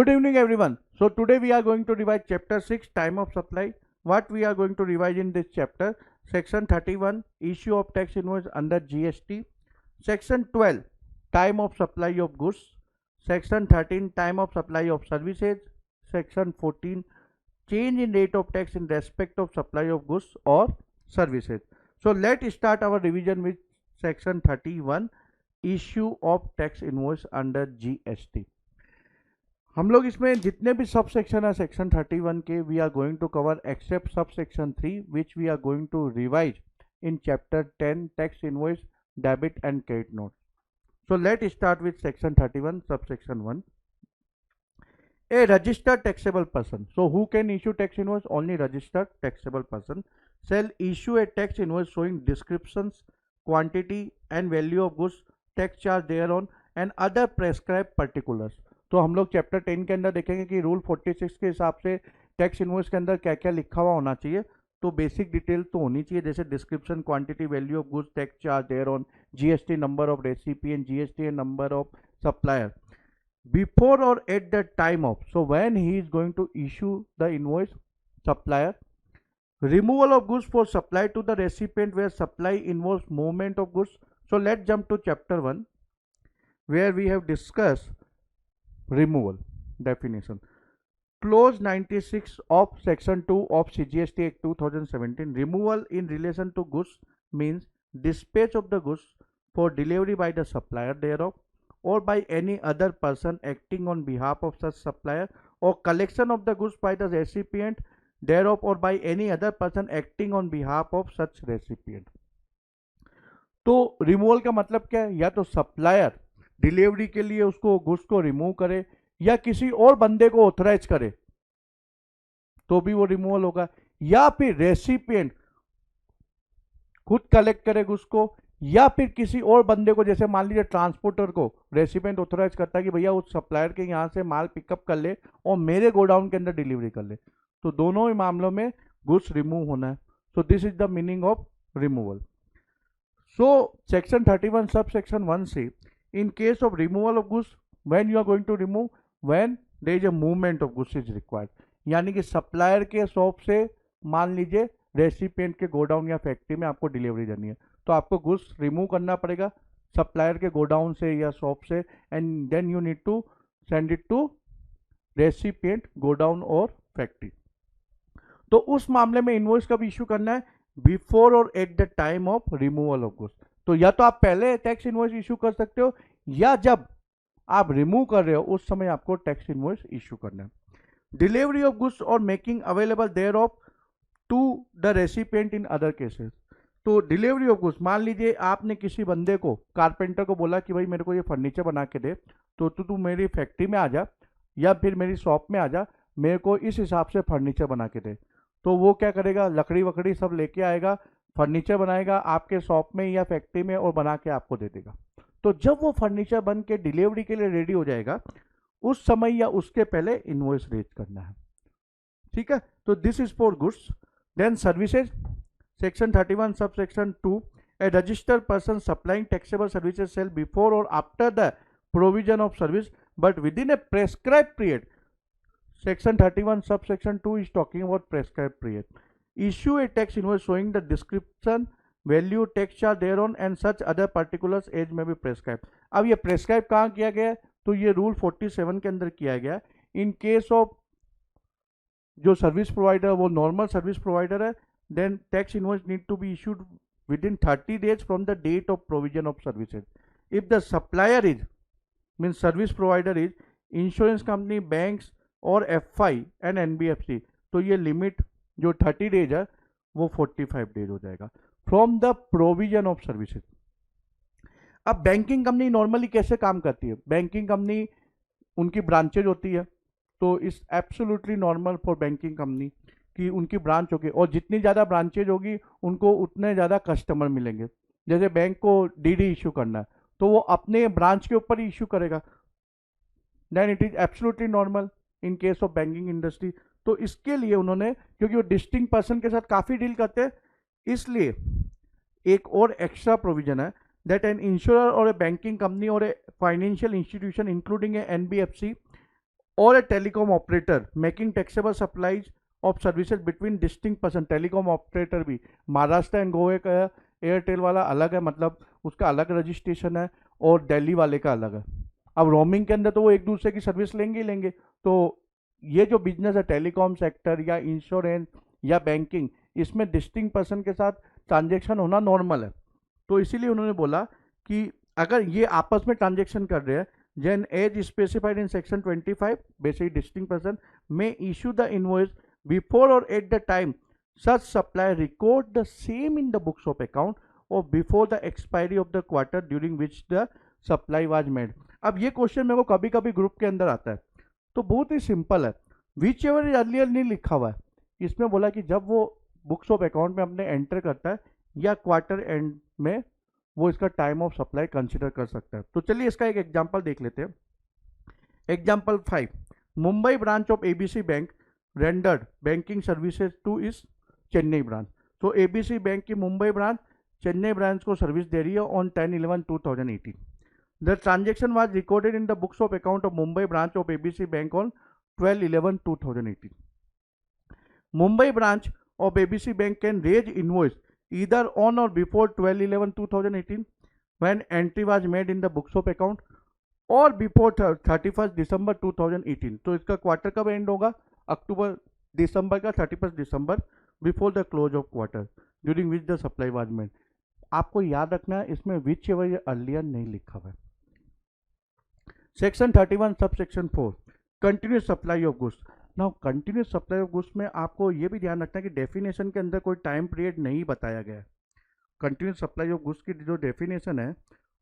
Good evening, everyone. So today we are going to revise chapter 6, time of supply. What we are going to revise in this chapter: section 31, issue of tax invoice under GST; section 12, time of supply of goods; section 13, time of supply of services; section 14, change in rate of tax in respect of supply of goods or services. So let's start our revision with section 31, issue of tax invoice under GST. हम लोग इसमें जितने भी sub section है section 31 के, we are going to cover except subsection 3 which we are going to revise in chapter 10 tax invoice debit and credit note. So let's start with section 31 subsection 1. A registered taxable person. So who can issue tax invoice? Only registered taxable person shall issue a tax invoice showing descriptions, quantity and value of goods, tax charge thereon and other prescribed particulars. तो हम लोग chapter 10 के अंदर देखेंगे कि rule 46 के हिसाब से टैक्स इनवॉइस के अंदर क्या क्या लिखा हुआ होना चाहिए. तो बेसिक डिटेल तो होनी चाहिए, जैसे description, quantity, value of goods, tax charge thereon, GST, number of recipient, GST and number of supplier. Before और at the time of, so when he is going to issue the invoice, supplier. Removal of goods for supply to the recipient where supply involves movement of goods. So let's jump to chapter 1 where we have discussed removal definition. Clause 96 of section 2 of CGST Act 2017, removal in relation to goods means dispatch of the goods for delivery by the supplier thereof or by any other person acting on behalf of such supplier, or collection of the goods by the recipient thereof or by any other person acting on behalf of such recipient. तो removal का मतलब क्या है? या तो supplier delivery के लिए उसको गुड्स को रिमूव करे या किसी और बंदे को ऑथराइज करे तो भी वो रिमूवल होगा, या फिर रेसिपिएंट खुद कलेक्ट करे गुड्स को, या फिर किसी और बंदे को, जैसे मान लीजिए ट्रांसपोर्टर को रेसिपिएंट ऑथराइज करता है कि भैया उस सप्लायर के यहां से माल पिकअप कर ले और मेरे गोडाउन के अंदर डिलीवरी कर ले. तो दोनों ही मामलों में गुड्स रिमूव होना है. सो this is the meaning of removal. So section 31 subsection 1c, in case of removal of goods, when you are going to remove, when there is a movement of goods is required. यानी कि supplier के shop से मान लीजिए recipient के godown या factory में आपको डिलीवरी देनी है, तो आपको गुड्स रिमूव करना पड़ेगा सप्लायर के गोडाउन से या शॉप से, and then you need to send it to recipient godown और फैक्ट्री. तो उस मामले में इनवॉइस कब इश्यू करना है? बिफोर और at the time of removal of goods. तो या तो आप पहले टैक्स इनवॉइस इश्यू कर सकते हो, या जब आप रिमूव कर रहे हो उस समय आपको टैक्स इनवॉइस इश्यू करना है. डिलीवरी ऑफ गुड्स और making available thereof to the recipient in other cases. तो डिलीवरी ऑफ गुड्स, मान लीजिए आपने किसी बंदे को, कारपेंटर को बोला कि भाई मेरे को ये फर्नीचर बना के दे, तो तू मेरी फैक्ट्री में आ जा या फिर मेरी शॉप में आ जा, मेरे को इस हिसाब से फर्नीचर बना के दे. तो वो क्या करेगा? लकड़ी वकड़ी सब लेके आएगा, फर्नीचर बनाएगा आपके शॉप में या फैक्ट्री में और बना के आपको दे देगा. तो जब वो फर्नीचर बन के डिलीवरी के लिए रेडी हो जाएगा उस समय या उसके पहले इनवॉइस रेज करना है. ठीक है, तो this is for goods. Then services, section 31 subsection 2, a registered person supplying taxable services shall before और after the provision of service but within a prescribe period. Section 31 subsection 2 is talking about prescribed period. Issue a tax invoice showing the description, value, tax charge thereon and such other particulars as may be prescribed. अब ये prescribe कहाँ किया गया है? तो ये rule 47 के अंदर किया गया है. इन केस ऑफ जो सर्विस प्रोवाइडर वो नॉर्मल सर्विस प्रोवाइडर है, then tax invoice need to be issued within 30 days from the date of provision of services. If the supplier is mean service provider is insurance company, banks और FI and NBFC, तो ये limit जो 30 days है वो 45 days हो जाएगा from the provision of services. अब banking company normally कैसे काम करती है? बैंकिंग कंपनी, उनकी ब्रांचेज होती है, तो it's absolutely normal for banking company कि उनकी ब्रांच होगी, और जितनी ज़्यादा ब्रांचेज होगी उनको उतने ज़्यादा कस्टमर मिलेंगे. जैसे बैंक को डीडी इशू करना है तो वो अपने ब्रांच के ऊपर ही इशू करेगा, then it is absolutely normal in case of banking industry. तो इसके लिए उन्होंने, क्योंकि वो डिस्टिंक्ट पर्सन के साथ काफ़ी डील करते हैं, इसलिए एक और एक्स्ट्रा प्रोविजन है दैट एन इंश्योरर और ए बैंकिंग कंपनी और a financial institution including A NBFC or a telecom operator making taxable supplies of services between distinct person. Telecom operator भी महाराष्ट्र एंड गोवा का एयरटेल वाला अलग है, मतलब उसका अलग रजिस्ट्रेशन है, और दिल्ली वाले का अलग है। अब रोमिंग के अंदर तो वो एक दूसरे की सर्विस लेंगे ही लेंगे। तो ये जो बिजनेस है टेलीकॉम सेक्टर या इंश्योरेंस या बैंकिंग, इसमें डिस्टिंक्ट पर्सन के साथ ट्रांजेक्शन होना नॉर्मल है। तो इसीलिए उन्होंने बोला कि अगर ये आपस में ट्रांजेक्शन कर रहे हैं, then as specified in section 25, basically distinct person may issue the invoice before or at the time such supplier record the same in the books of account or before the expiry of the quarter during which the supply was made. अब ये question मेरे को कभी कभी group के अंदर आता है, तो बहुत ही सिंपल है। विच एवर इज अर्लियर नहीं लिखा हुआ है, इसमें बोला कि जब वो बुक्स ऑफ अकाउंट में अपने एंटर करता है या क्वार्टर एंड में वो इसका टाइम ऑफ सप्लाई कंसिडर कर सकता है। तो चलिए इसका एक एग्जांपल देख लेते हैं। Example 5, Mumbai branch of ABC bank rendered banking services to इस चेन्नई ब्रांच। तो एबीसी बैंक की मुंबई ब्रांच चेन्नई ब्रांच को सर्विस दे रही है on 10/11/2018। The transaction was recorded in the books of account of Mumbai branch of ABC bank on 12/11/2018। Mumbai branch of ABC bank can raise invoice either on or before 12/11/2018 when entry was made in the books of account or before 31st December 2018। तो इसका quarter कब and होगा? अक्टूबर दिसंबर का 31st December, before the close of quarter during which the supply was made. आपको याद रखना है इसमें विच एवर अर्लियर नहीं लिखा हुआ है। Section 31 sub section 4 continuous supply of goods. Now continuous supply of goods में आपको ये भी ध्यान रखना है कि डेफिनेशन के अंदर कोई टाइम पीरियड नहीं बताया गया है। कंटिन्यूस सप्लाई ऑफ गुड्स की जो डेफिनेशन है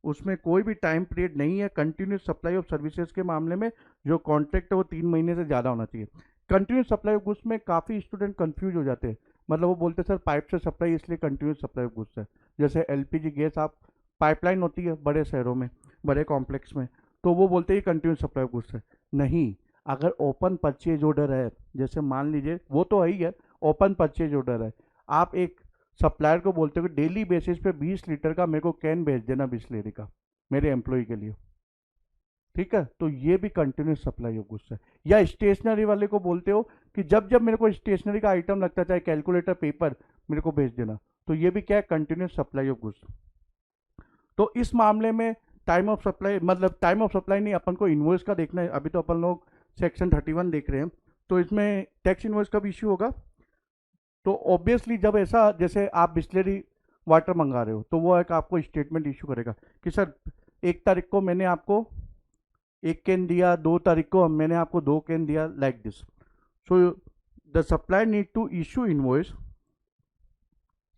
उसमें कोई भी टाइम पीरियड नहीं है। कंटिन्यूस सप्लाई ऑफ सर्विसेज के मामले में जो कॉन्ट्रैक्ट है वो 3 महीने से ज़्यादा होना चाहिए। कंटिन्यूस सप्लाई ऑफ गुड्स में काफ़ी स्टूडेंट कंफ्यूज हो जाते हैं, मतलब वो बोलते हैं सर पाइप से सप्लाई इसलिए कंटिन्यूस सप्लाई ऑफ गुड्स है। जैसे एलपीजी गैस आप पाइपलाइन होती है बड़े शहरों में, बड़े कॉम्प्लेक्स में, तो वो बोलते हैं कंटिन्यूस सप्लाई ऑफ गुड्स है। नहीं, अगर ओपन परचेज ऑर्डर है, जैसे मान लीजिए वो तो है ही है, ओपन परचेज ऑर्डर है, आप एक सप्लायर को बोलते हो कि डेली बेसिस पे 20 लीटर का मेरे को कैन भेज देना बिस्लेरी का मेरे एम्प्लॉय के लिए, ठीक है, तो ये भी कंटिन्यूस सप्लाई ऑफ गुड्स है। या स्टेशनरी वाले को बोलते हो कि जब जब मेरे को स्टेशनरी का आइटम लगता है, चाहे कैलकुलेटर, पेपर, मेरे को भेज देना, तो ये भी क्या है? Continuous supply of goods. तो इस मामले में टाइम ऑफ सप्लाई, मतलब टाइम ऑफ सप्लाई नहीं, अपन को इनवॉइस का देखना है। अभी तो अपन लोग सेक्शन 31 देख रहे हैं, तो इसमें टैक्स इनवॉइस कब इश्यू होगा? तो ऑब्वियसली जब ऐसा, जैसे आप बिस्लेरी वाटर मंगा रहे हो तो वो एक आपको स्टेटमेंट इशू करेगा कि सर 1 तारीख को मैंने आपको 1 कैन दिया, 2 तारीख को मैंने आपको 2 कैन दिया, like this. So the supplier need to issue invoice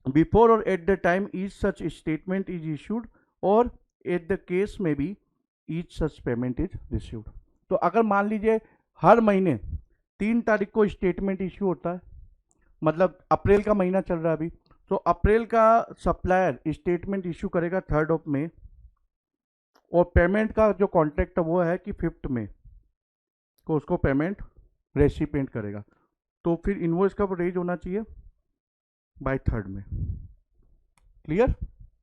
before और at the time each such statement is issued और एट द केस में भी each such payment is received. तो अगर मान लीजिए हर महीने 3 तारीख को स्टेटमेंट इशू होता है, मतलब अप्रैल का महीना चल रहा है अभी, तो अप्रैल का सप्लायर स्टेटमेंट इशू करेगा 3rd ऑफ मई, और पेमेंट का जो कॉन्ट्रैक्ट है वो है कि 5th मई को उसको पेमेंट रेसिपिएंट करेगा। तो फिर इनवॉइस कब रेज होना चाहिए? बाय 3rd में। क्लियर?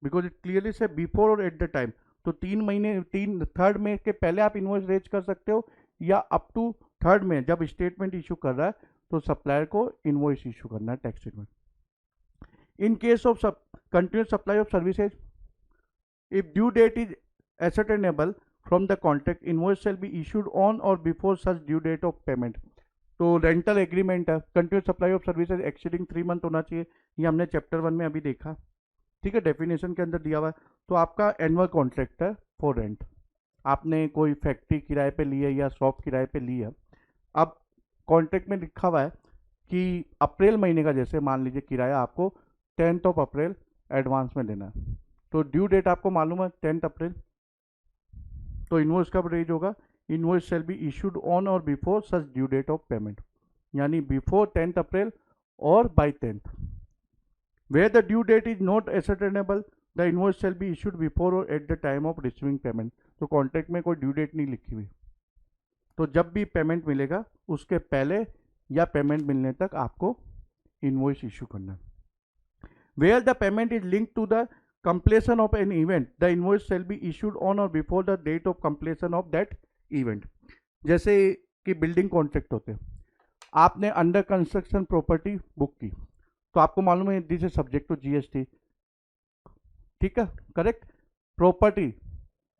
बिकॉज इट क्लियरली से बिफोर और एट द टाइम। तो 3 महीने 3rd मई के पहले आप इनवॉइस रेज कर सकते हो, या अप टू 3rd में जब स्टेटमेंट इशू कर रहा है तो सप्लायर को इनवॉइस इशू करना है, tax statement. In case of continuous supply of services, if due date is ascertainable from the contract, invoice shall be issued on or before such due date of payment। तो rental agreement है, continuous supply of services exceeding 3 month होना चाहिए, ये हमने chapter 1 में अभी देखा, ठीक है, डेफिनेशन के अंदर दिया हुआ है। तो आपका एनुअल कॉन्ट्रैक्ट है फॉर रेंट, आपने कोई फैक्ट्री किराए पे ली है या शॉप किराए पे ली है। अब कॉन्ट्रैक्ट में लिखा हुआ है कि अप्रैल महीने का, जैसे मान लीजिए किराया आपको 10th ऑफ अप्रैल एडवांस में देना है, तो ड्यू डेट आपको मालूम है 10th अप्रैल, तो इनवॉइस कब रेज होगा? Invoice shall be issued on और before such due date of payment, यानी बिफोर 10th अप्रैल और by 10th। Where the due date is not ascertainable, the invoice shall be issued before और at the time of receiving payment. तो contract में कोई due date नहीं लिखी हुई, तो जब भी पेमेंट मिलेगा उसके पहले या पेमेंट मिलने तक आपको इनवॉइस इशू करना है। Where the payment is linked to the completion of an event, the invoice shall be issued on or before the date of completion of that event। जैसे कि बिल्डिंग कॉन्ट्रैक्ट होते हैं, आपने अंडर कंस्ट्रक्शन प्रॉपर्टी बुक की, तो आपको मालूम है this is subject to GST, ठीक है, करेक्ट। प्रॉपर्टी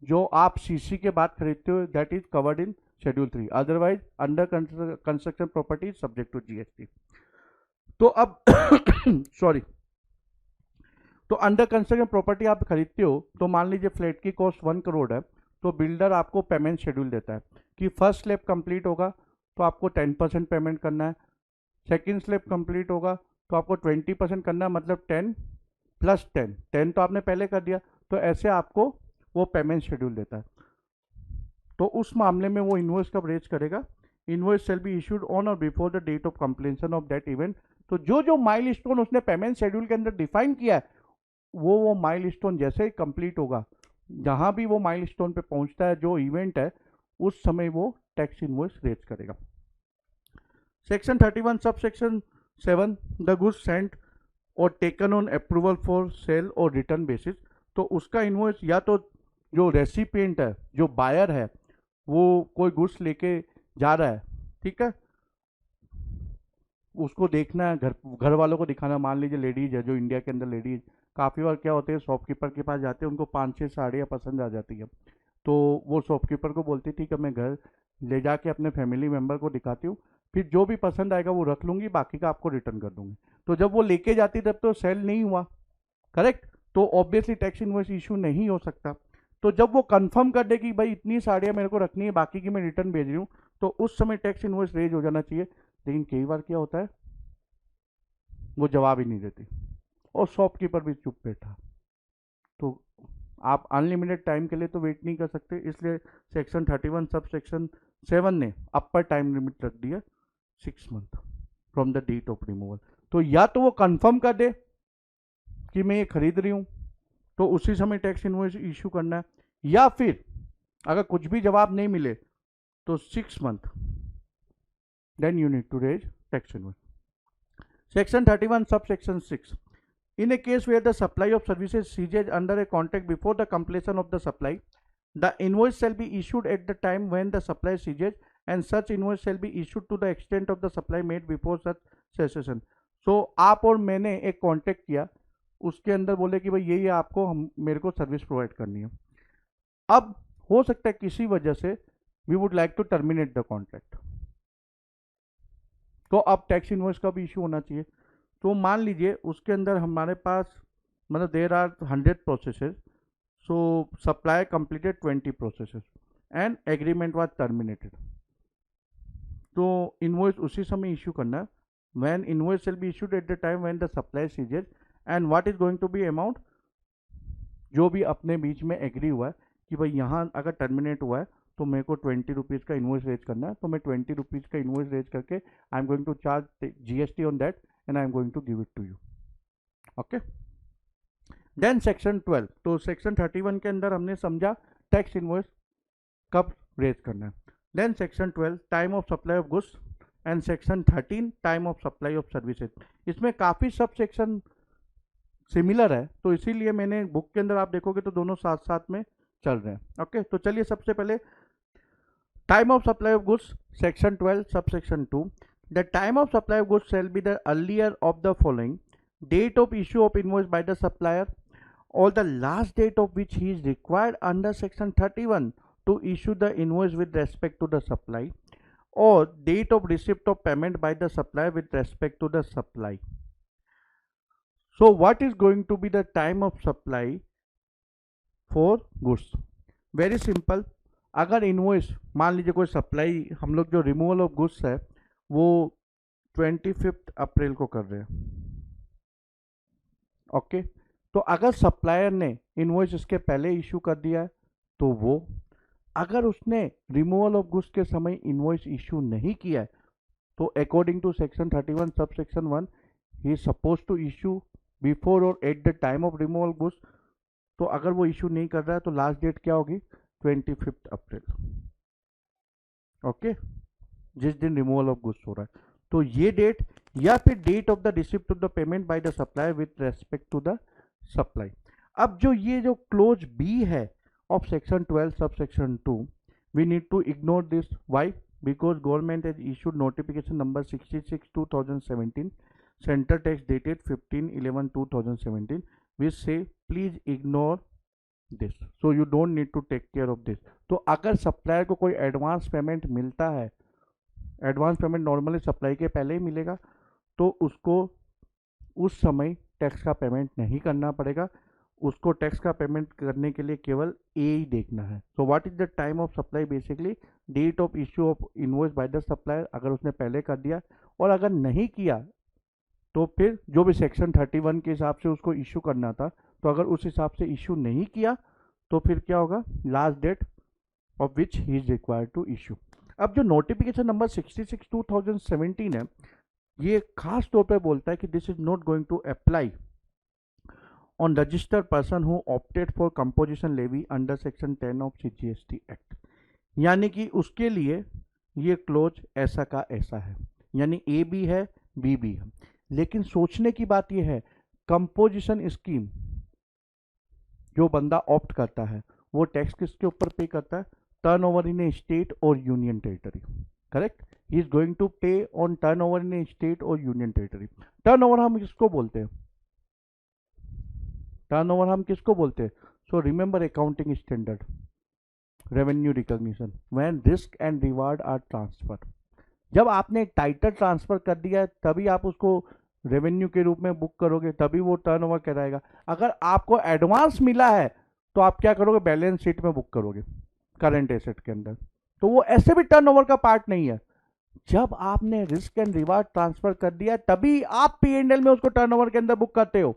जो आप सीसी के बाद खरीदते हो that is covered in schedule 3, otherwise under construction property is subject to GST. तो अब सॉरी, तो अंडर कंस्ट्रक्शन प्रॉपर्टी आप खरीदते हो तो मान लीजिए फ्लैट की कॉस्ट 1 करोड़ है, तो बिल्डर आपको पेमेंट शेड्यूल देता है कि फर्स्ट स्लैब कंप्लीट होगा तो आपको 10% पेमेंट करना है, सेकंड स्लैब कंप्लीट होगा तो आपको 20% करना है, मतलब 10 प्लस 10 तो आपने पहले कर दिया, तो ऐसे आपको वो पेमेंट शेड्यूल देता है। तो उस मामले में वो इनवॉइस कब रेज करेगा, invoice shall be issued on और before the date of completion of that event. तो जो जो माइलस्टोन उसने पेमेंट शेड्यूल के अंदर डिफाइन किया है वो माइलस्टोन जैसे ही कंप्लीट होगा, जहां भी वो माइलस्टोन पे पहुंचता है जो इवेंट है, उस समय वो टैक्स इनवॉइस रेज करेगा। Section 31 subsection 7, the goods sent और taken on approval for sale और रिटर्न बेसिस। तो उसका इनवॉइस या तो जो रेसिपिएंट है, जो बायर है, वो कोई गुड्स लेके जा रहा है, ठीक है, उसको देखना है, घर वालों को दिखाना। मान लीजिए लेडीज है, जो इंडिया के अंदर लेडीज काफ़ी बार क्या होते हैं, शॉपकीपर के पास जाते हैं, उनको 5-6 साड़ियाँ पसंद आ जाती है, तो वो शॉपकीपर को बोलती ठीक है मैं घर ले जाके अपने फैमिली मेम्बर को दिखाती हूँ, फिर जो भी पसंद आएगा वो रख लूँगी, बाकी का आपको रिटर्न कर दूँगी। तो जब वो लेके जाती तब तो सेल नहीं हुआ, करेक्ट, तो ऑब्वियसली टैक्स इनवॉइस इशू नहीं हो सकता। तो जब वो कंफर्म कर दे कि भाई इतनी साड़ियाँ मेरे को रखनी है, बाकी की मैं रिटर्न भेज रही हूँ, तो उस समय टैक्स इनवॉइस रेज हो जाना चाहिए। लेकिन कई बार क्या होता है, वो जवाब ही नहीं देती और शॉपकीपर भी चुप बैठा, तो आप अनलिमिटेड टाइम के लिए तो वेट नहीं कर सकते, इसलिए सेक्शन 31 सब सेक्शन 7 ने अपर टाइम लिमिट रख दिया 6 month from the date of removal. तो या तो वो कंफर्म कर दे कि मैं ये खरीद रही हूँ, तो उसी समय टैक्स इनवॉइस इशू करना है, या फिर अगर कुछ भी जवाब नहीं मिले तो 6 month then you need to raise tax invoice. Section 31 subsection 6, in a case where the supply of services ceases under a contract before the completion of the supply, the invoice shall be issued at the time when the supply ceases and such invoice shall be issued to the extent of the supply made before such cessation। So आप और मैंने एक contract किया, उसके अंदर बोले कि भाई ये आपको हम मेरे को सर्विस प्रोवाइड करनी है। अब हो सकता है किसी वजह से we would like to terminate the contract, तो अब टैक्स इनवॉइस का भी इशू होना चाहिए। तो मान लीजिए उसके अंदर हमारे पास मतलब there are 100 processes, so supply completed 20 processes and agreement was terminated, तो इनवॉइस उसी समय इशू करना है। When invoice shall be issued at the time when the supply ceases and what is going to be amount, जो भी अपने बीच में agree हुआ है कि भाई यहाँ अगर टर्मिनेट हुआ है तो मेरे को 20 रुपीज़ का इनवॉइस रेज करना है, तो मैं 20 रुपीज़ का इनवॉइस रेज करके I am going to charge GST on that and I am going to give it to you, okay. Then section 12, तो सेक्शन 31 के अंदर हमने समझा टैक्स इनवॉइस कब रेज करना है। Then section 12 time of supply of goods and section 13 time of supply of services. इसमें काफ़ी सब सेक्शन सिमिलर है, तो इसीलिए मैंने बुक के अंदर आप देखोगे तो दोनों साथ साथ में चल रहे हैं, ओके। तो चलिए सबसे पहले time of supply of goods, section 12 subsection 2, the time of supply of goods shall be the earlier of the following: date of issue of invoice by the supplier or the last date of which he is required under section 31 to issue the invoice with respect to the supply, or date of receipt of payment by the supplier with respect to the supply. So what is going to be the time of supply for goods? Very simple, अगर invoice मान लीजिए कोई supply, हम लोग जो removal of goods है वो 25 अप्रैल को कर रहे हैं, ओके। तो अगर सप्लायर ने इनवॉइस इसके पहले इशू कर दिया है तो वो, अगर उसने रिमूवल ऑफ गुड्स के समय इनवॉइस इशू नहीं किया है तो according to section 31 subsection 1 he is suppose to issue before और at the time of removal goods. तो अगर वो इशू नहीं कर रहा है तो लास्ट डेट क्या होगी, 25 अप्रैल, ओके, जिस दिन रिमूवल ऑफ गुड्स हो रहा है। तो ये डेट या फिर date of the receipt of the payment by the supplier with respect to the supply. अब जो क्लोज बी है of section 12 subsection 2, we need to ignore this, why? because government has issued notification number 66/2017, center tax dated 15/11/2017, which say please ignore this, so you don't need to take care of this. तो अगर supplier को कोई advance payment मिलता है, advance payment normally supply के पहले ही मिलेगा, तो उसको उस समय टैक्स का पेमेंट नहीं करना पड़ेगा, उसको टैक्स का पेमेंट करने के लिए केवल ए ही देखना है. So what is the time of supply? Basically date of issue of invoice by the supplier, अगर उसने पहले कर दिया, और अगर नहीं किया तो फिर जो भी सेक्शन 31 के हिसाब से उसको इश्यू करना था, तो अगर उस हिसाब से इश्यू नहीं किया तो फिर क्या होगा? Last date of which he is required to issue. अब जो नोटिफिकेशन नंबर 66/2017 है, ये खास तौर पे बोलता है कि this is not going apply on registered person who opted for composition levy under section 10 of CGST Act. यानी कि उसके लिए ये क्लोज ऐसा का ऐसा है, यानी ए भी है बी भी है. लेकिन सोचने की बात ये है, कंपोजिशन स्कीम जो बंदा ऑप्ट करता है वो टैक्स किसके ऊपर पे करता है? टर्नओवर इन ए स्टेट और union territory. Correct? He is going to pay on turnover in a state और यूनियन टेरिटरी. टर्नओवर हम किसको बोलते हैं? टर्नओवर हम किसको बोलते हैं? So remember accounting standard, revenue recognition, when risk and reward are transfer. जब आपने टाइटल ट्रांसफर कर दिया है तभी आप उसको रेवेन्यू के रूप में बुक करोगे, तभी वो टर्नओवर कहलाएगा. अगर आपको एडवांस मिला है तो आप क्या करोगे? बैलेंस शीट में बुक करोगे करंट एसेट के अंदर, तो वो ऐसे भी टर्नओवर का पार्ट नहीं है. जब आपने रिस्क एंड रिवार्ड ट्रांसफर कर दिया है तभी आप P&L में उसको टर्नओवर के अंदर बुक करते हो.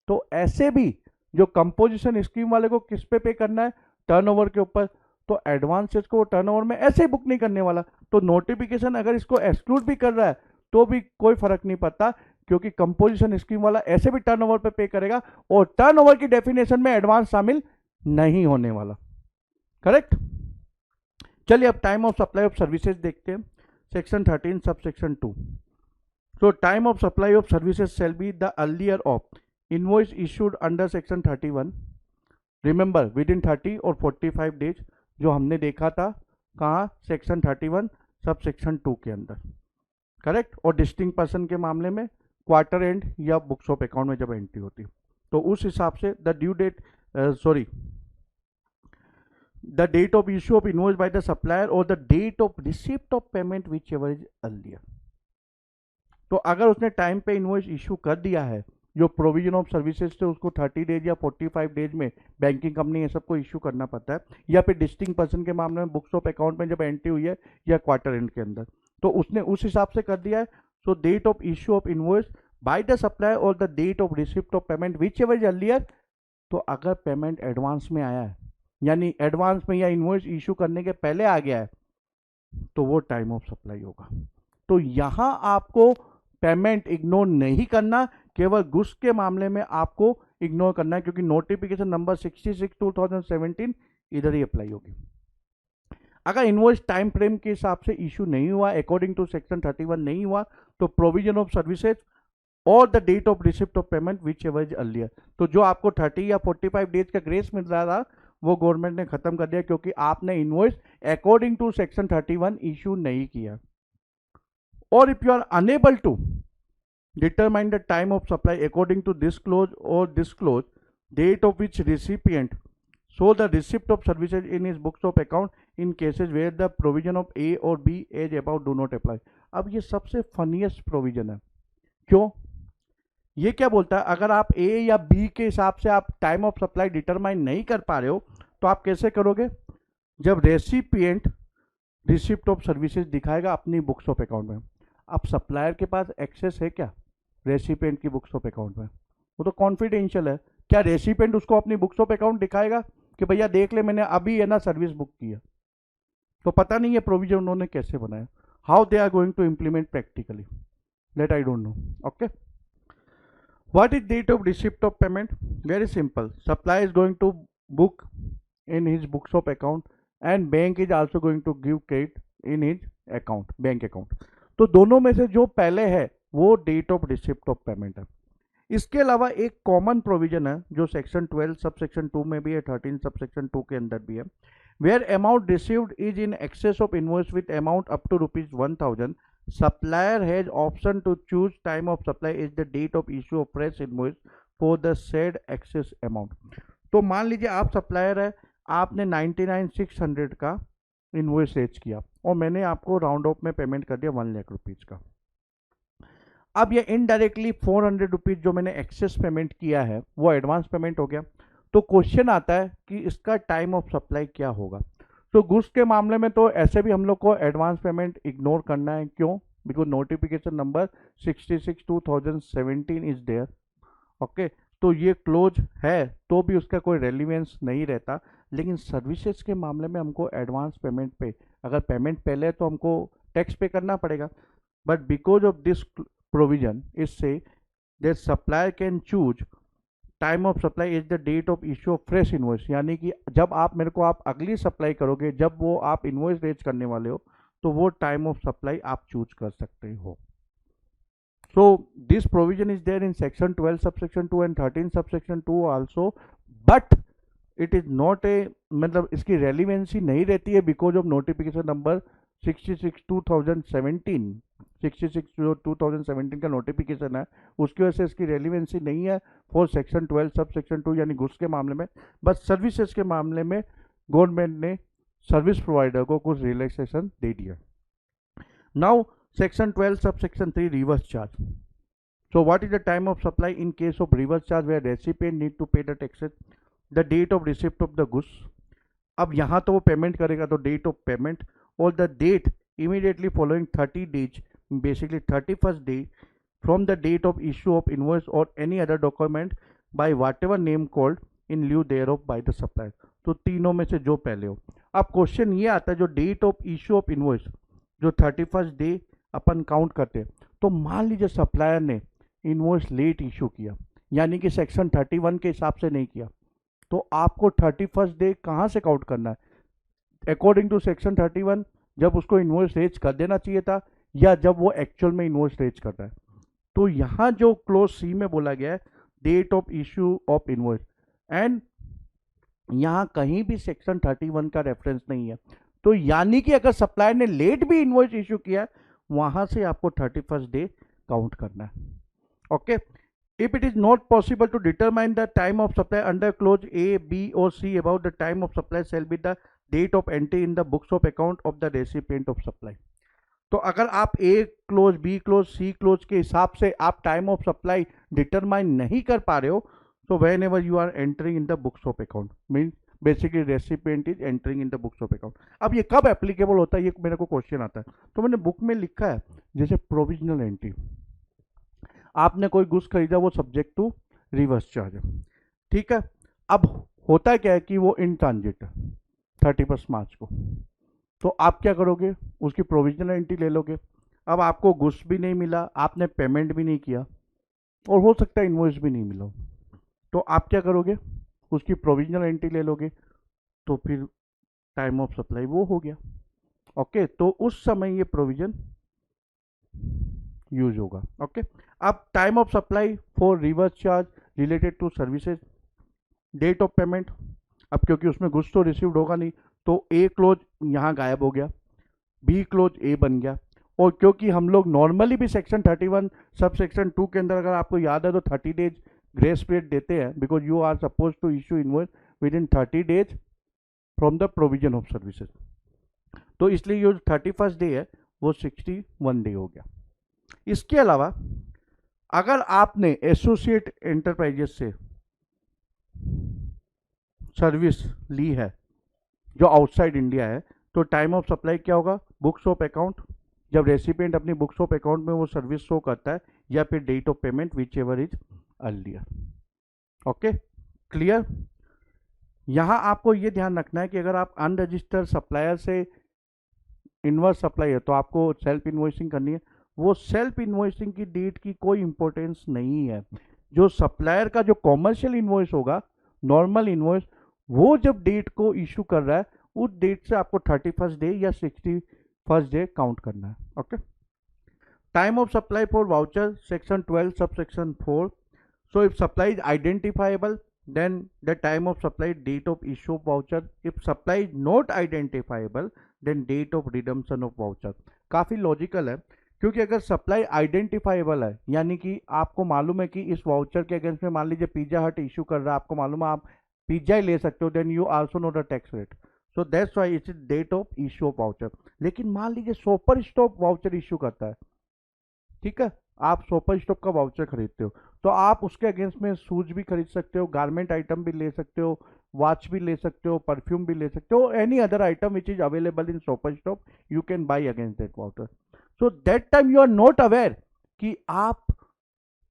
तो ऐसे भी जो कंपोजिशन स्कीम वाले को किस पे करना है? टर्नओवर के ऊपर. तो एडवांसेस को टर्नओवर में ऐसे ही बुक नहीं करने वाला. तो नोटिफिकेशन अगर इसको एक्सक्लूड भी कर रहा है तो भी कोई फर्क नहीं पड़ता, क्योंकि कंपोजिशन स्कीम वाला ऐसे भी टर्नओवर पे करेगा, और टर्नओवर की डेफिनेशन में एडवांस शामिल नहीं होने वाला. करेक्ट? चलिए अब time of supply of services देखते हैं. Section 13 sub section 2. So time of supply of services shell be the earlier of invoice issued under section 31, remember within 30 और 45 days, जो हमने देखा था कहाँ? सेक्शन 31 सब सेक्शन 2 के अंदर. करेक्ट? और डिस्टिंक्ट पर्सन के मामले में क्वार्टर एंड या बुक्स ऑफ अकाउंट में जब एंट्री होती, तो उस हिसाब से the due date the date of issue of invoice by the supplier और the date of receipt of payment whichever is earlier. तो अगर उसने टाइम पे इनवॉइस इश्यू कर दिया है, जो प्रोविजन ऑफ सर्विसेज थे उसको 30 डेज या 45 डेज में बैंकिंग कंपनी ये सबको इश्यू करना पड़ता है, या फिर डिस्टिंक्ट पर्सन के मामले में बुक्स ऑफ अकाउंट में जब एंट्री हुई है या क्वार्टर एंड के अंदर, तो उसने उस हिसाब से कर दिया है. So date of issue of invoice by the supplier और the date of receipt of payment whichever is earlier. तो अगर पेमेंट एडवांस में आया है, यानी एडवांस में या इनवॉइस इश्यू करने के पहले आ गया है, तो वो टाइम ऑफ सप्लाई होगा. तो यहां आपको पेमेंट इग्नोर नहीं करना, केवल गुड्स के मामले में आपको इग्नोर करना है, क्योंकि नोटिफिकेशन नंबर 66/2017 इधर ही अप्लाई होगी. अगर इनवॉइस टाइम फ्रेम के हिसाब से इशू नहीं हुआ, अकॉर्डिंग टू सेक्शन 31 नहीं हुआ, तो प्रोविजन ऑफ सर्विसेज और the date of receipt of payment whichever is earlier, तो जो आपको 30 या 45 डेज का ग्रेस मिल रहा था वो गवर्नमेंट ने खत्म कर दिया, क्योंकि आपने invoice according to section 31 issue नहीं किया. Or if you are unable to determine the time of supply according to this clause or this clause, date of which recipient show the receipt of services in his books of account in cases where the provision of A or B as above do not apply. अब ये सबसे funniest provision है. क्यों? ये क्या बोलता है? अगर आप A या B के हिसाब से आप टाइम ऑफ सप्लाई डिटरमाइन नहीं कर पा रहे हो, तो आप कैसे करोगे? जब रेसिपिएंट रिसिप्ट ऑफ सर्विसेज दिखाएगा अपनी बुक्स ऑफ अकाउंट में. अब सप्लायर के पास एक्सेस है क्या रेसिपिएंट की बुक्स ऑफ अकाउंट में? वो तो कॉन्फिडेंशियल है. क्या रेसिपिएंट उसको अपनी बुक्स ऑफ अकाउंट दिखाएगा कि भैया देख ले मैंने अभी है ना सर्विस बुक किया? तो पता नहीं है प्रोविजन उन्होंने कैसे बनाया. How they are going to implement practically, let I don't know. Okay, what is date of receipt of payment? Very simple. Supplier is going to book in his books of account and bank is also going to give credit in his account, bank account. तो दोनों में से जो पहले है वो डेट of receipt of पेमेंट है. इसके अलावा एक कॉमन प्रोविजन है जो सेक्शन 12 सब सेक्शन 2 में भी है, 13 सब सेक्शन 2 के अंदर भी है. where amount received is in excess of invoice with amount up to rupees 1000, supplier has option to choose time of supply is the date of issue of fresh invoice for the said excess amount. तो मान लीजिए आप supplier है, आपने 99,600 का invoice raise किया और मैंने आपको राउंड ऑफ में पेमेंट कर दिया 1 लाख रुपीज का। अब ये इनडायरेक्टली 400 रुपीज जो मैंने एक्सेस पेमेंट किया है वो एडवांस पेमेंट हो गया। तो क्वेश्चन आता है कि इसका टाइम ऑफ सप्लाई क्या होगा। तो गुड्स के मामले में तो ऐसे भी हम लोग को एडवांस पेमेंट इग्नोर करना है, क्यों? Because notification number 66/2017 is there. Okay, तो ये क्लोज है तो भी उसका कोई रेलिवेंस नहीं रहता। लेकिन सर्विसेज के मामले में हमको एडवांस पेमेंट पे, अगर पेमेंट पहले है तो हमको टैक्स पे करना पड़ेगा। But because of this provision इससे that supplier can choose time of supply is the date of issue of fresh invoice, यानी कि जब आप मेरे को आप अगली सप्लाई करोगे, जब वो आप इनवॉइस रेज करने वाले हो, तो वो टाइम ऑफ सप्लाई आप चूज कर सकते हो। So this provision is there in section 12 subsection 2 and 13 subsection 2 also, but it is not a, मतलब इसकी रेलिवेंसी नहीं रहती है बिकॉज ऑफ नोटिफिकेशन नंबर 66/2017 66/2017 का नोटिफिकेशन है, उसकी वजह से इसकी रेलिवेंसी नहीं है फॉर सेक्शन 12 सब सेक्शन 2 यानी गुड्स के मामले में। बट सर्विसेज के मामले में गवर्नमेंट ने सर्विस प्रोवाइडर को कुछ रिलैक्सेशन दे दिया। Now Section 12 subsection 3 reverse charge. So what is the time of supply in case of reverse charge where recipient need to pay the taxes? The date of receipt of the goods. अब यहाँ तो वो payment करेगा तो date of payment और the date immediately following 30 days, basically 31st day from the date of issue of invoice or any other document by whatever name called in lieu thereof by the supplier. तो तीनों में से जो पहले हो। अब question ये आता है जो date of issue of invoice जो 31st डे अपन काउंट करते हैं, तो मान लीजिए सप्लायर ने इनवॉइस लेट इशू किया, यानी कि सेक्शन 31 के हिसाब से नहीं किया, तो आपको 31st डे कहाँ से काउंट करना है? अकॉर्डिंग टू सेक्शन 31 जब उसको इनवॉइस रेज कर देना चाहिए था या जब वो एक्चुअल में इनवॉइस रेज कर रहा है। तो यहाँ जो क्लोज सी में बोला गया है date of issue of invoice, and यहाँ कहीं भी सेक्शन 31 का रेफरेंस नहीं है। तो यानी कि अगर सप्लायर ने लेट भी इनवॉइस इशू किया है, वहां से आपको 31st डे काउंट करना है। Okay, if it is not possible to determine the time of supply under clause A B और C about the time of supply shall be the date of entry in the books of account of the recipient of supply. तो अगर आप A clause B clause C clause के हिसाब से आप time of supply determine नहीं कर पा रहे हो, तो whenever you are entering in the books of account means basically recipient is entering in the books of account. अब ये कब एप्लीकेबल होता है, ये मेरे को क्वेश्चन आता है। तो मैंने बुक में लिखा है जैसे प्रोविजनल एंट्री, आपने कोई गुड्स खरीदा वो सब्जेक्ट टू रिवर्स चार्ज है, ठीक है। अब होता क्या है कि वो इन ट्रांजिट है 31 मार्च को, तो आप क्या करोगे, उसकी प्रोविजनल एंट्री ले लोगे। अब आपको गुड्स भी नहीं मिला, आपने पेमेंट भी नहीं किया और हो सकता है इनवॉइस भी नहीं मिला, तो आप क्या करोगे, उसकी प्रोविजनल एंट्री ले लोगे, तो फिर टाइम ऑफ सप्लाई वो हो गया। ओके, तो उस समय ये प्रोविजन यूज होगा। ओके, अब time of supply for reverse charge related to services, date of payment. अब क्योंकि उसमें गुड्स तो रिसीव्ड होगा नहीं, तो ए क्लोज यहाँ गायब हो गया, बी क्लोज ए बन गया। और क्योंकि हम लोग नॉर्मली भी सेक्शन 31 सब सेक्शन 2 के अंदर अगर आपको याद है तो 30 डेज ग्रेस पीरियड देते हैं, because you are suppose to issue invoice within 30 days from the provision of services. तो इसलिए जो 31st डे है वो 61 डे हो गया। इसके अलावा अगर आपने एसोसिएट एंटरप्राइजेस से सर्विस ली है जो आउटसाइड इंडिया है, तो टाइम ऑफ सप्लाई क्या होगा, बुक्स ऑफ अकाउंट, जब रेसिपिएंट अपनी बुक्स ऑफ अकाउंट में वो सर्विस शो करता है, या फिर date of payment whichever is earlier. Okay, clear. यहां आपको ये ध्यान रखना है कि अगर आप अनरजिस्टर्ड सप्लायर से इनवर्स सप्लाई है तो आपको सेल्फ इन्वॉइसिंग करनी है। वो सेल्फ इन्वॉइसिंग की डेट की कोई इंपॉर्टेंस नहीं है। जो सप्लायर का जो कॉमर्शियल इन्वॉइस होगा, नॉर्मल इन्वॉइस, वो जब डेट को इशू कर रहा है उस डेट से आपको 31st डे या 61st डे काउंट करना है। Okay, time of supply for voucher section 12 subsection 4। So if supply is identifiable then the time of supply, date of issue of voucher. If supply is not identifiable, then date of redemption of voucher. काफी logical है, क्योंकि अगर supply identifiable है, यानी कि आपको मालूम है कि इस वाउचर के अगेंस्ट में मान लीजिए पिज्जा हट इशू कर रहा है, आपको मालूम है आप पिज्जा ही ले सकते हो, then you also know the tax rate, so that's why it's date of issue of voucher. लेकिन मान लीजिए सुपर स्टॉप वाउचर इशू करता है, ठीक है, आप सुपर स्टॉप का वाउचर खरीदते हो, तो आप उसके अगेंस्ट में शूज भी खरीद सकते हो, गारमेंट आइटम भी ले सकते हो, वॉच भी ले सकते हो, परफ्यूम भी ले सकते हो, any other item which is available in super stop you can buy against that voucher. So that time you are not aware कि आप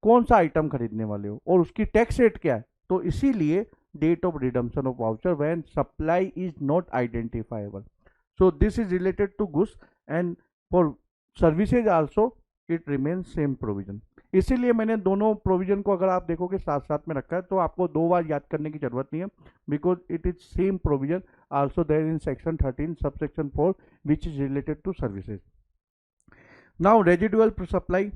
कौन सा आइटम खरीदने वाले हो और उसकी टैक्स रेट क्या है. तो इसीलिए date of redemption of voucher when supply is not identifiable. So this is related to goods and for services also it remain same provision. इसीलिए मैंने दोनों प्रोविजन को अगर आप देखोगे साथ साथ में रखा है, तो आपको दो बार याद करने की जरूरत नहीं है, because it is same provision also there in section 13 subsection 4 which is related to services. Now residual supply,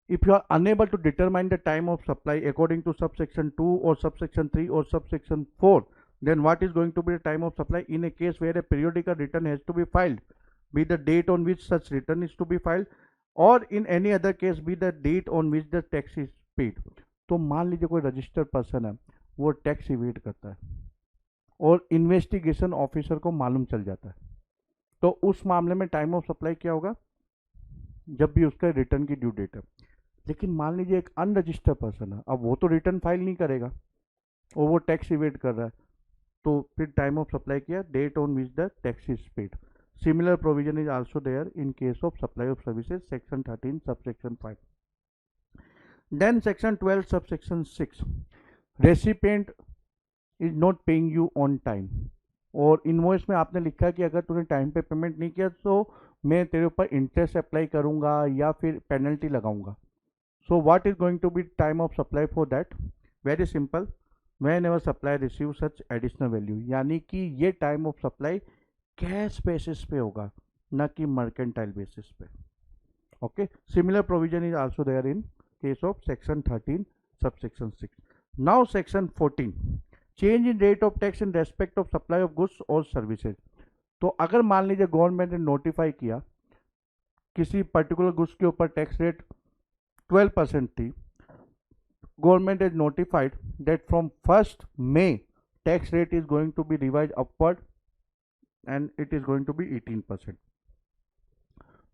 if you are unable to determine the time of supply according to subsection 2 or subsection 3 or subsection 4, then what is going to be the time of supply in a case where a periodical return has to be filed, be the date on which such return is to be filed, or in any other case be the date on which the tax is paid. तो मान लीजिए कोई registered person है, वो tax इवेट करता है और investigation officer को मालूम चल जाता है, तो उस मामले में टाइम ऑफ सप्लाई क्या होगा, जब भी उसका रिटर्न की ड्यू डेट है. लेकिन मान लीजिए एक अनरजिस्टर्ड पर्सन है, अब वो तो रिटर्न फाइल नहीं करेगा और वो टैक्स इवेट कर रहा है, तो फिर टाइम ऑफ सप्लाई किया, date on which the tax is paid. Similar provision is also there in case of supply of services section 13 subsection 5. Then section 12 subsection 6, recipient is not paying you on time. और invoice में आपने लिखा है कि अगर तूने time पे payment नहीं किया तो मैं तेरे ऊपर इंटरेस्ट अप्लाई करूंगा या फिर पेनल्टी लगाऊंगा. So what is going to be time of supply for that? Very simple. Whenever supplier receives such additional value, यानी कि ये time of supply cash basis पे होगा, ना कि मर्केंटाइल बेसिस पे. Okay. Similar provision is also there in case of section 13 subsection 6. Now section 14, change in rate of tax in respect of supply of goods or services. तो अगर मान लीजिए government ने नोटिफाई किया किसी पर्टिकुलर गुड्स के ऊपर टैक्स रेट 12% थी, government has notified that from 1st May tax rate is going to be revised upward and it is going to be 18%.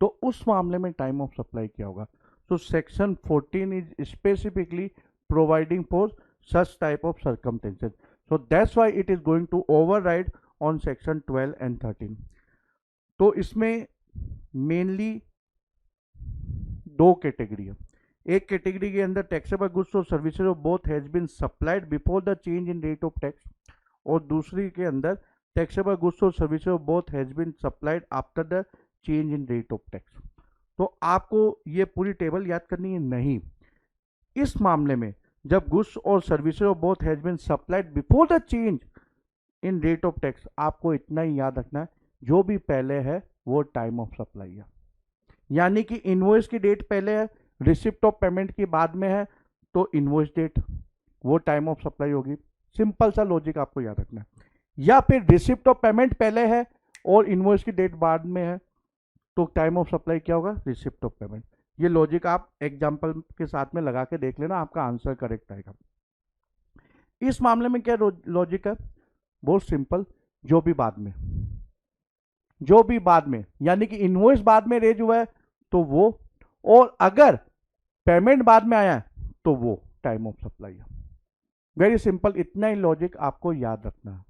तो उस मामले में टाइम ऑफ सप्लाई क्या होगा. So section 14 is specifically providing for such type of circumstances. So that's why it is going to override on section 12 and 13. तो इसमें mainly दो category है. एक कैटेगरी के अंदर टैक्सेबल गुड्स और services of both has been supplied before the change in rate of tax, और दूसरी के अंदर टैक्सेबल गुड्स और services of both has been supplied after the change in rate of tax. तो आपको ये पूरी टेबल याद करनी है नहीं. इस मामले में जब गुड्स और services of both has been supplied before the change in rate of tax, आपको इतना ही याद रखना है, जो भी पहले है वो टाइम ऑफ सप्लाई है. यानी कि इनवॉइस की डेट पहले है, रिसिप्ट ऑफ पेमेंट की बाद में है, तो इनवॉइस डेट वो टाइम ऑफ सप्लाई होगी. सिंपल सा लॉजिक आपको याद रखना है. या फिर रिसिप्ट ऑफ पेमेंट पहले है और इनवॉइस की डेट बाद में है, तो टाइम ऑफ सप्लाई क्या होगा, रिसिप्ट ऑफ पेमेंट. ये लॉजिक आप एग्जांपल के साथ में लगा के देख लेना, आपका आंसर करेक्ट आएगा. इस मामले में क्या लॉजिक है, बहुत सिंपल, जो भी बाद में यानी कि इनवॉइस बाद में रेज हुआ है तो वो, और अगर पेमेंट बाद में आया है तो वो टाइम ऑफ सप्लाई है. वेरी सिंपल, इतना ही लॉजिक आपको याद रखना है.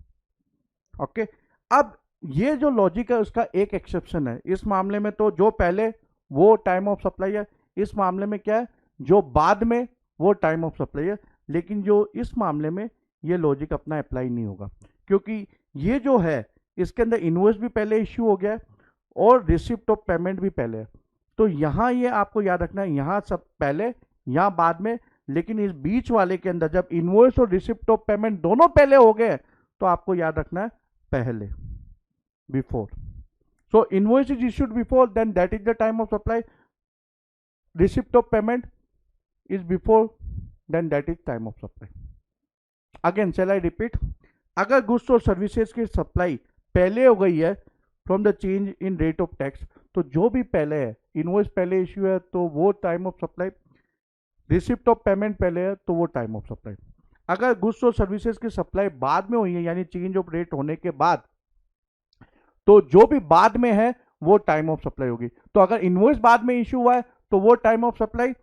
ओके. अब ये जो लॉजिक है उसका एक एक्सेप्शन है. इस मामले में तो जो पहले वो टाइम ऑफ सप्लाई है, इस मामले में क्या है, जो बाद में वो टाइम ऑफ सप्लाई है. लेकिन जो इस मामले में ये लॉजिक अपना अप्लाई नहीं होगा, क्योंकि ये जो है इसके अंदर इनवॉइस भी पहले इश्यू हो गया है और रिसिप्ट ऑफ पेमेंट भी पहले है. तो यहाँ ये आपको याद रखना है, यहाँ सब पहले, यहाँ बाद में, लेकिन इस बीच वाले के अंदर जब इनवॉइस और रिसिप्ट ऑफ पेमेंट दोनों पहले हो गए तो आपको याद रखना है पहले, before. So invoice is issued before, then that is the time of supply. Receipt of payment is before, then that is time of supply. Again shall I repeat, अगर गुड्स और सर्विसेज की सप्लाई पहले हो गई है from the change in rate of tax, तो जो भी पहले है, इनवॉइस पहले इश्यू है तो वो time of supply, receipt of payment पहले है तो वो टाइम ऑफ सप्लाई। अगर गुड्स और सर्विसेज की सप्लाई बाद में हुई है यानी चेंज ऑफ रेट होने के बाद, तो जो भी बाद में है वो टाइम ऑफ सप्लाई होगी। तो अगर इनवॉइस बाद में इश्यू हुआ है तो वो टाइम ऑफ सप्लाई,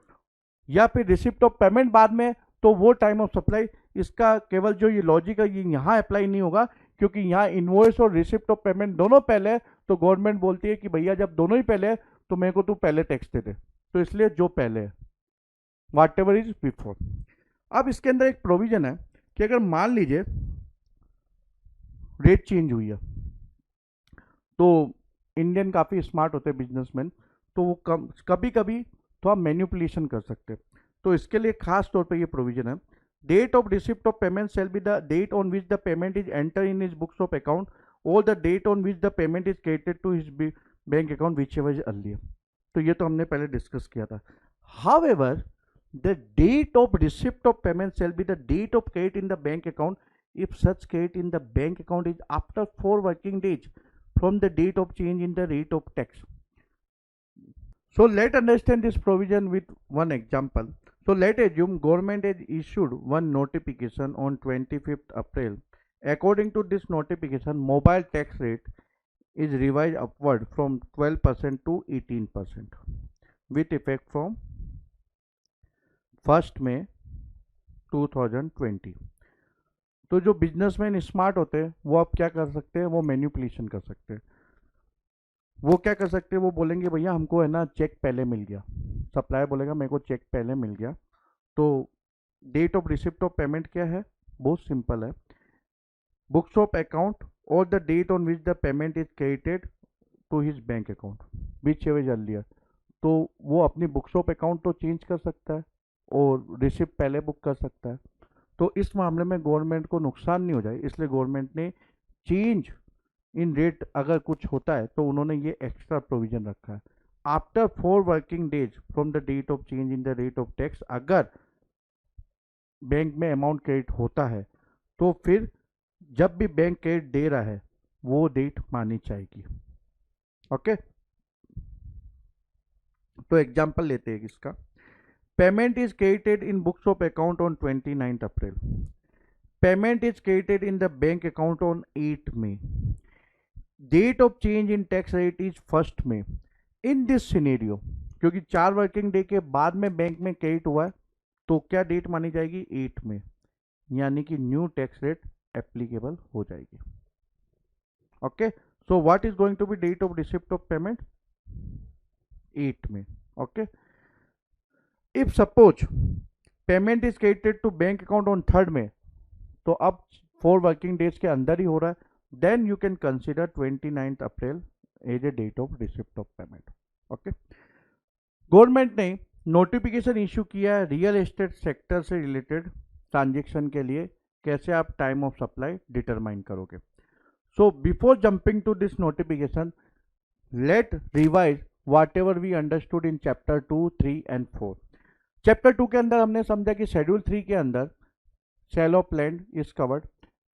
या फिर रिसिप्ट ऑफ पेमेंट बाद में तो वो टाइम ऑफ सप्लाई। इसका केवल जो ये लॉजिक है ये यहाँ अप्लाई नहीं होगा, क्योंकि यहाँ इनवॉइस और रिसिप्ट ऑफ पेमेंट दोनों पहले है, तो गवर्नमेंट बोलती है कि भैया जब दोनों ही पहले है तो मेरे को तू पहले टैक्स दे दे, तो इसलिए जो पहले है वाट एवर इज बिफोर। अब इसके अंदर एक प्रोविजन है कि अगर मान लीजिए रेट चेंज हुई है, तो इंडियन काफ़ी स्मार्ट होते हैं बिजनेसमैन, तो वो कभी कभी थोड़ा मैन्युपुलेशन कर सकते हैं। तो इसके लिए खास तौर पे ये प्रोविजन है, date of receipt of payment shall be the date on which the payment is enter in his books of account और the date on which the payment is credited to his bank account whichever is earlier. तो ये तो हमने पहले discuss किया था। However the date of receipt of payment shall be the date of credit in the bank account if such credit in the bank account is after 4 working days from the date of change in the rate of tax. So let's understand this provision with one example. So let's assume government has issued one notification on 25th April. According to this notification, mobile tax rate is revised upward from 12% to 18% with effect from 1st May 2020. तो जो businessman smart होते हैं वो अब क्या कर सकते हैं, वो मैन्युपुलेशन कर सकते हैं। वो क्या कर सकते हैं, वो बोलेंगे भैया हमको है ना चेक पहले मिल गया, सप्लायर बोलेगा मेरे को चेक पहले मिल गया, तो date of receipt of payment क्या है, बहुत सिंपल है, बुक्स ऑफ अकाउंट और the date on which the payment is credited to his bank account whichever earlier. तो वो अपनी बुक्स ऑफ अकाउंट तो चेंज कर सकता है और रिसिप्ट पहले बुक कर सकता है। तो इस मामले में गवर्नमेंट को नुकसान नहीं हो जाए, इसलिए गवर्नमेंट ने चेंज इन रेट अगर कुछ होता है तो उन्होंने ये एक्स्ट्रा प्रोविजन रखा है। After 4 working days from the date of change in the rate of tax, अगर बैंक में अमाउंट क्रेडिट होता है तो फिर जब भी बैंक क्रेडिट दे रहा है वो डेट मानी जाएगी। ओके, तो एग्जांपल लेते हैं इसका। Payment is credited in books of account on 29th April. Payment is credited in the bank account on 8th May. Date of change in tax rate is 1st May. In this scenario, क्योंकि 4 working day के बाद में bank में credit हुआ है तो क्या date मानी जाएगी, 8 में, यानी कि न्यू टैक्स रेट एप्लीकेबल हो जाएगी। Okay, so what is going to be date of receipt of payment, 8 में। Okay, if suppose payment is credited to bank account on 3rd में, तो अब 4 वर्किंग डेज के अंदर ही हो रहा है, then you can consider 29th April as a date of receipt of payment. Okay, government ने नोटिफिकेशन इश्यू किया है रियल एस्टेट सेक्टर से रिलेटेड ट्रांजेक्शन के लिए, कैसे आप टाइम ऑफ सप्लाई डिटरमाइन करोगे। So before jumping to this notification, let revise whatever we understood in chapter 2, 3 and 4। Chapter 2 के अंदर हमने समझा कि शेड्यूल 3 के अंदर sale of land is covered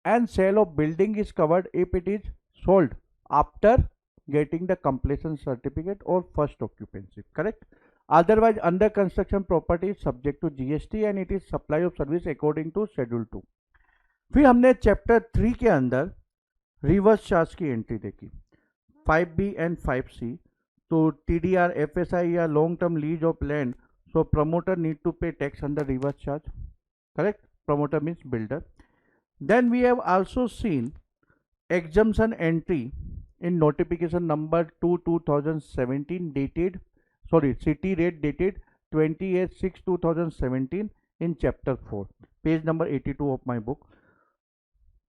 and sale of building is covered if it is sold after getting the completion certificate और first occupancy, correct. Otherwise under construction property is subject to GST and it is supply of service according to schedule 2। फिर हमने chapter 3 के अंदर reverse charge की entry देखी, 5B and 5C। तो TDR, FSI या long term lease of land, so promoter need to pay tax under reverse charge, correct? Promoter means builder. Then we have also seen exemption entry in notification number 2/2017 dated, city rate dated 28/6/2017 in chapter 4, page number 82 of my book.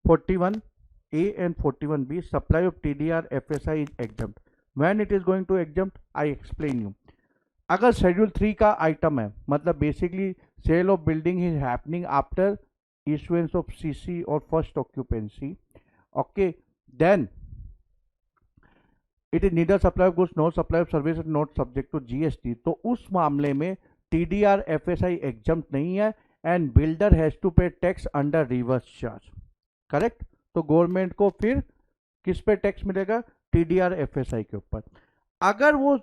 41A and 41B, supply of TDR FSI is exempt. When it is going to exempt, I explain you. अगर schedule 3 का item है, मतलब basically sale of building is happening after issuance of CC और first occupancy, okay, then it is neither supply of goods not supply of service not subject to GST. तो उस मामले में TDR FSI exempt नहीं है and builder has to pay tax under reverse charge, correct. तो government को फिर किस पे टैक्स मिलेगा, टीडीआर एफएसआई के ऊपर। अगर वो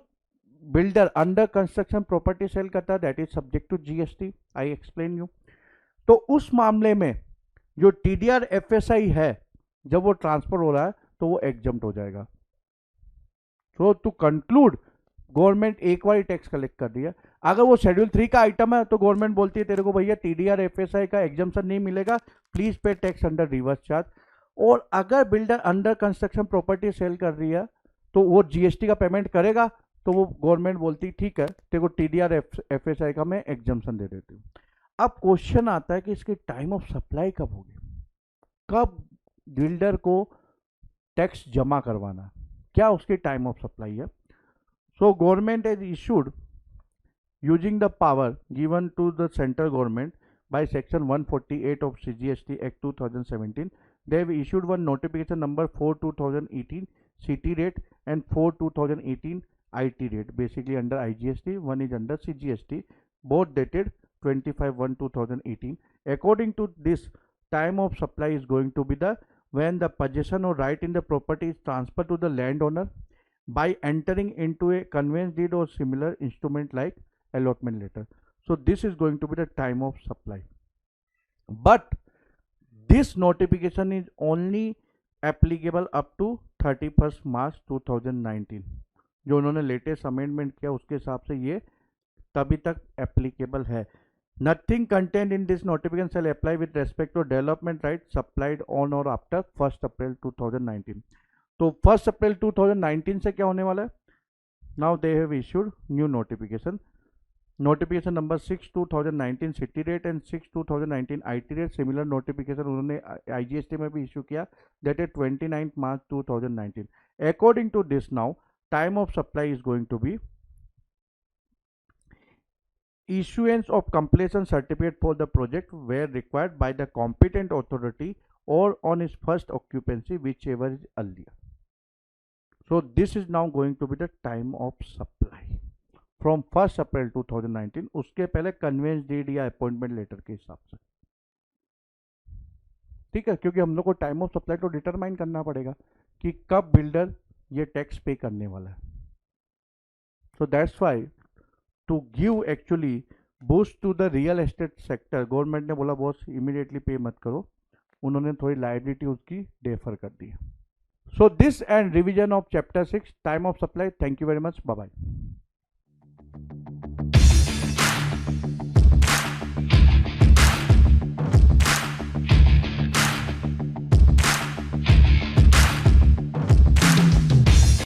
builder under construction property sale करता है that is subject to GST, I explain you. तो उस मामले में जो टीडीआर एफएसआई है जब वो ट्रांसफर हो रहा है तो वो एग्जम्प्ट हो जाएगा। सो टू कंक्लूड, गवर्नमेंट एक बार टैक्स कलेक्ट कर दिया। अगर वो शेड्यूल 3 का आइटम है तो गवर्नमेंट बोलती है तेरे को भैया टीडीआर एफएसआई का एग्जम्पशन नहीं मिलेगा, please pay tax under reverse charge. और अगर builder under construction property sale कर रही है तो वो जीएसटी का पेमेंट करेगा, तो वो गवर्नमेंट बोलती ठीक है तेरे को टीडीआर एफएसआई का मैं एग्जम्पशन दे देती हूँ। अब क्वेश्चन आता है कि इसकी टाइम ऑफ सप्लाई कब होगी, कब बिल्डर को टैक्स जमा करवाना है, क्या उसकी टाइम ऑफ सप्लाई है। So government has issued using the power given to the central government by section 148 of CGST Act 2017, they have issued one notification number 4/2018 CT rate and 4/2018 IT rate, basically under IGST, one is under CGST, both dated 25/1/2018. According to this, time of supply is going to be the when the possession or right in the property is transferred to the landowner by entering into a conveyance deed or similar instrument like allotment letter. So this is going to be the time of supply, but this notification is only applicable up to 31st March 2019। जो उन्होंने latest amendment किया उसके हिसाब से ये तभी तक applicable है। Nothing content in this notification shall apply with respect to development right supplied on or after 1 April 2019। तो 1 अप्रैल 2019 से क्या होने वाला है, now they have issued new notification, notification number 6/2019 CT rate and 6/2019 IT rate. Similar notification उन्होंने IGST में भी issue किया, that is 29 March 2019। According to this, now time of supply is going to be issuance of completion certificate for the project where required by the competent authority or on its first occupancy, whichever is earlier. So this is now going to be the time of supply from 1 April 2019, उसके पहले convince deed या appointment letter के हिसाब से, ठीक है, क्योंकि हम लोग को टाइम ऑफ सप्लाई तो डिटरमाइन करना पड़ेगा कि कब बिल्डर ये टैक्स पे करने वाला है। So that's why to give actually boost to the real estate sector, government ने बोला बॉस इमीडिएटली पे मत करो, उन्होंने थोड़ी लायबिलिटी उसकी डेफर कर दी। So this and revision of chapter 6 time of supply. Thank you very much, bye bye.